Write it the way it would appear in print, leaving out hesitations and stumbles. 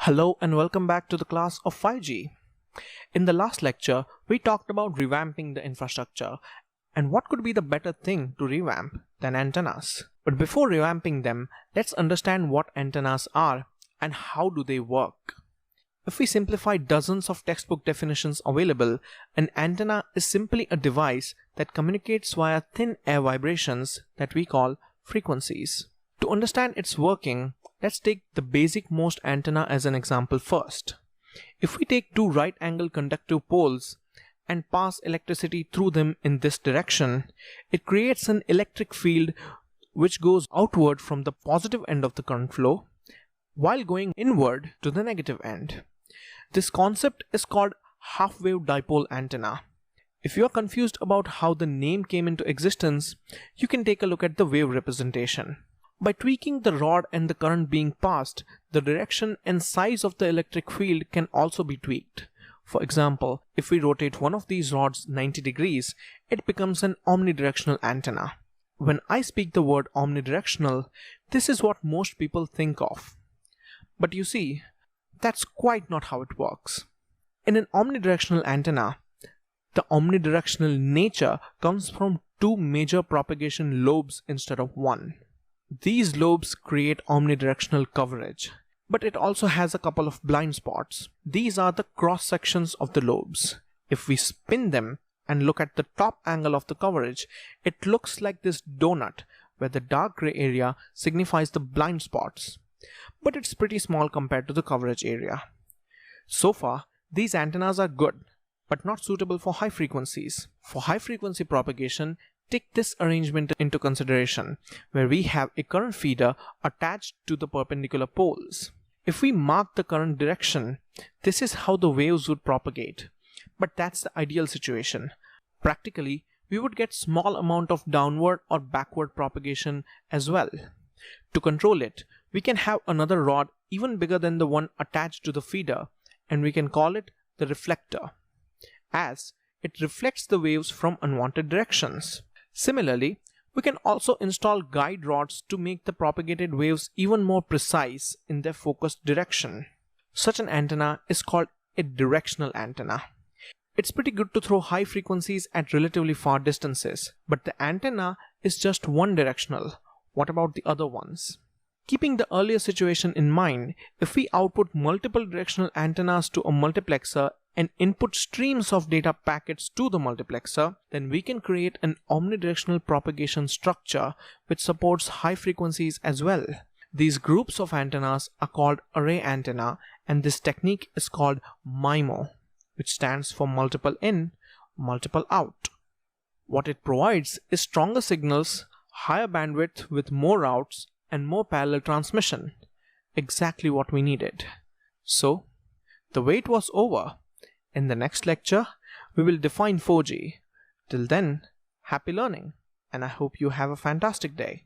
Hello and welcome back to the class of 5G. In the last lecture, we talked about revamping the infrastructure and what could be the better thing to revamp than antennas. But before revamping them, let's understand what antennas are and how do they work. If we simplify dozens of textbook definitions available, an antenna is simply a device that communicates via thin air vibrations that we call frequencies. To understand its working, let's take the basic most antenna as an example first. If we take two right-angle conductive poles and pass electricity through them in this direction, it creates an electric field which goes outward from the positive end of the current flow while going inward to the negative end. This concept is called half-wave dipole antenna. If you are confused about how the name came into existence, you can take a look at the wave representation. By tweaking the rod and the current being passed, the direction and size of the electric field can also be tweaked. For example, if we rotate one of these rods 90 degrees, it becomes an omnidirectional antenna. When I speak the word omnidirectional, this is what most people think of. But you see, that's quite not how it works. In an omnidirectional antenna, the omnidirectional nature comes from two major propagation lobes instead of one. These lobes create omnidirectional coverage, but it also has a couple of blind spots. These are the cross sections of the lobes. If we spin them and look at the top angle of the coverage, it looks like this donut where the dark gray area signifies the blind spots, but it's pretty small compared to the coverage area. So far, these antennas are good, but not suitable for high frequencies. For high frequency propagation, take this arrangement into consideration, where we have a current feeder attached to the perpendicular poles. If we mark the current direction, this is how the waves would propagate. But that's the ideal situation. Practically, we would get small amount of downward or backward propagation as well. To control it, we can have another rod even bigger than the one attached to the feeder, and we can call it the reflector, as it reflects the waves from unwanted directions. Similarly, we can also install guide rods to make the propagated waves even more precise in their focused direction. Such an antenna is called a directional antenna. It's pretty good to throw high frequencies at relatively far distances, but the antenna is just one directional. What about the other ones? Keeping the earlier situation in mind, if we output multiple directional antennas to a multiplexer and input streams of data packets to the multiplexer, then we can create an omnidirectional propagation structure which supports high frequencies as well. These groups of antennas are called array antenna, and this technique is called MIMO, which stands for multiple in, multiple out. What it provides is stronger signals, higher bandwidth with more routes, and more parallel transmission. Exactly what we needed. So, the wait was over. In the next lecture, we will define 4G. Till then, happy learning, and I hope you have a fantastic day.